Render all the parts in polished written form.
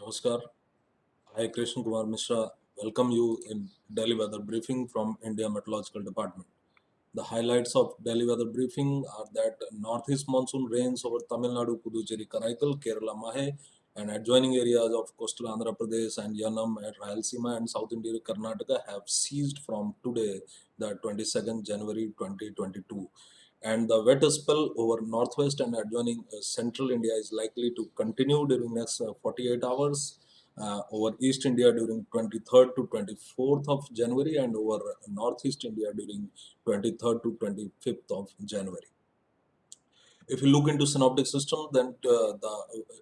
Namaskar. I, Krishna Kumar Mishra, welcome you in Delhi Weather Briefing from India Meteorological Department. The highlights of Delhi Weather Briefing are that northeast monsoon rains over Tamil Nadu, Puducherry, Karaikal, Kerala, Mahe, and adjoining areas of coastal Andhra Pradesh and Yanam at Rayalaseema and South India Karnataka have ceased from today, the 22nd January 2022. And the wet spell over northwest and adjoining central India is likely to continue during next 48 hours over East India during 23rd to 24th of January and over Northeast India during 23rd to 25th of January. If you look into synoptic system, then the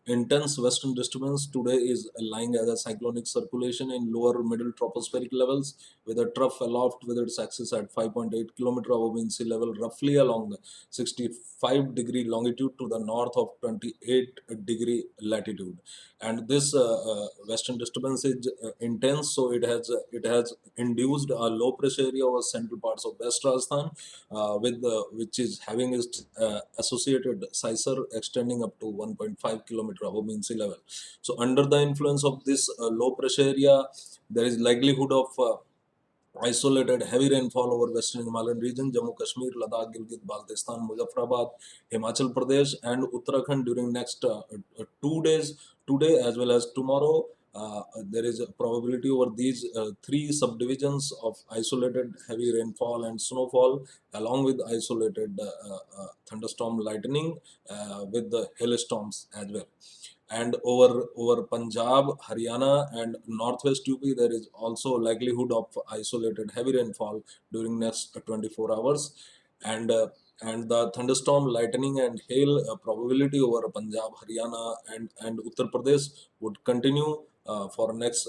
intense western disturbance today is lying as a cyclonic circulation in lower middle tropospheric levels with a trough aloft with its axis at 5.8 kilometer above mean sea level, roughly along the 65-degree longitude to the north of 28-degree latitude. And this western disturbance is intense, so it has induced a low pressure area over central parts of West Rajasthan, which is having its associated scissor extending up to 1.5 kilometer above mean sea level. So under the influence of this low pressure area, there is likelihood of isolated heavy rainfall over western Himalayan region, Jammu Kashmir, Ladakh, Gilgit, Baltistan, Muzaffarabad, Himachal Pradesh, and Uttarakhand during next 2 days, today as well as tomorrow. There is a probability over these three subdivisions of isolated heavy rainfall and snowfall, along with isolated thunderstorm lightning with the hailstorms as well. And over Punjab, Haryana, and Northwest UP, there is also likelihood of isolated heavy rainfall during next 24 hours, and the thunderstorm, lightning, and hail probability over Punjab, Haryana, and Uttar Pradesh would continue for next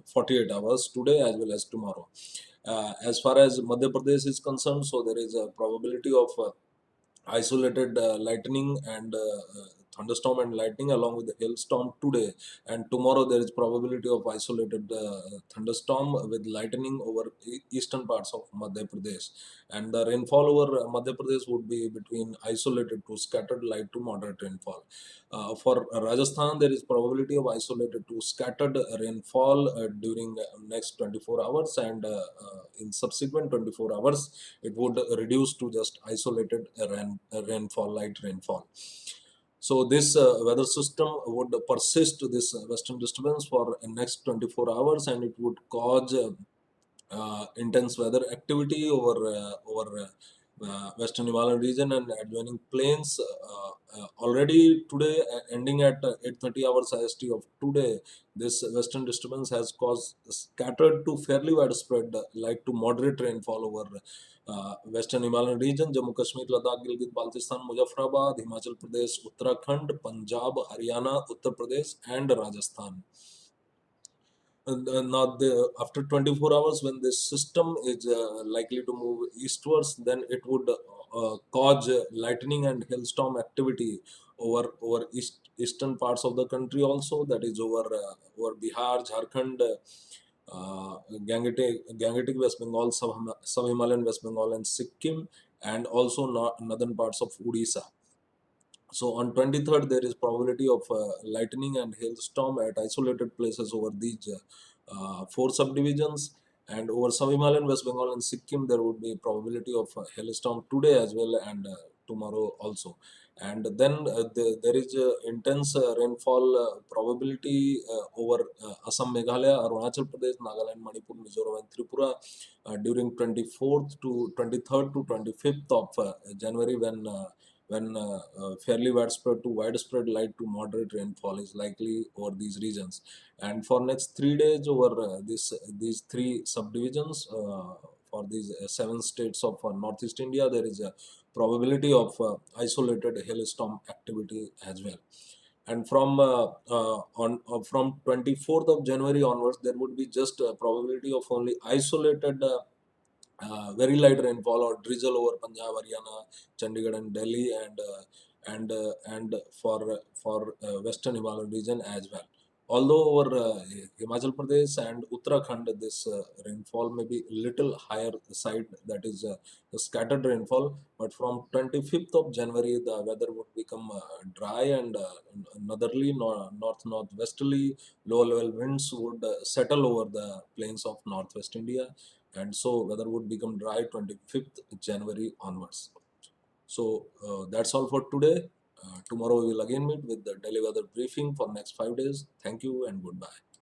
48 hours today as well as tomorrow. As far as Madhya Pradesh is concerned, so there is a probability of isolated lightning and thunderstorm and lightning along with the hailstorm today, and tomorrow there is probability of isolated thunderstorm with lightning over eastern parts of Madhya Pradesh, and the rainfall over Madhya Pradesh would be between isolated to scattered light to moderate rainfall. For Rajasthan, there is probability of isolated to scattered rainfall during next 24 hours, and in subsequent 24 hours it would reduce to just isolated rainfall, light rainfall. So this weather system would persist this western disturbance for next 24 hours, and it would cause intense weather activity over western Himalayan region and adjoining plains. Already today, ending at 8:30 hours IST of today, this western disturbance has caused scattered to fairly widespread light to moderate rainfall over western Himalayan region, Jammu Kashmir, Ladakh, Gilgit, Baltistan, Muzaffarabad, Himachal Pradesh, Uttarakhand, Punjab, Haryana, Uttar Pradesh, and Rajasthan. Now, after 24 hours, when this system is likely to move eastwards, then it would cause lightning and hailstorm activity over eastern parts of the country also, that is over Bihar, Jharkhand, Gangetic West Bengal, Sub-Himalayan West Bengal, and Sikkim, and also northern parts of Odisha. So on 23rd, there is probability of lightning and hailstorm at isolated places over these four subdivisions. And over Sub-Himalayan West Bengal and Sikkim, there would be probability of hailstorm today as well, and tomorrow also. And then there is intense rainfall probability over Assam, Meghalaya, Arunachal Pradesh, Nagaland, Manipur, Mizoram, and Tripura during 24th to 23rd to 25th of January, when fairly widespread light to moderate rainfall is likely over these regions. And for next 3 days over these three subdivisions, for these seven states of Northeast India, there is a probability of isolated hailstorm activity as well. And from 24th of January onwards, there would be just a probability of only isolated very light rainfall or drizzle over Punjab, Haryana, Chandigarh, and Delhi, and for Western Himalayan region as well. Although over Himachal Pradesh and Uttarakhand, this rainfall may be little higher side, that is the scattered rainfall. But from 25th of January, the weather would become dry and northerly, northwesterly, low level winds would settle over the plains of northwest India, and so weather would become dry 25th January onwards. So that's all for today. Tomorrow we will again meet with the daily weather briefing for next 5 days. Thank you and goodbye.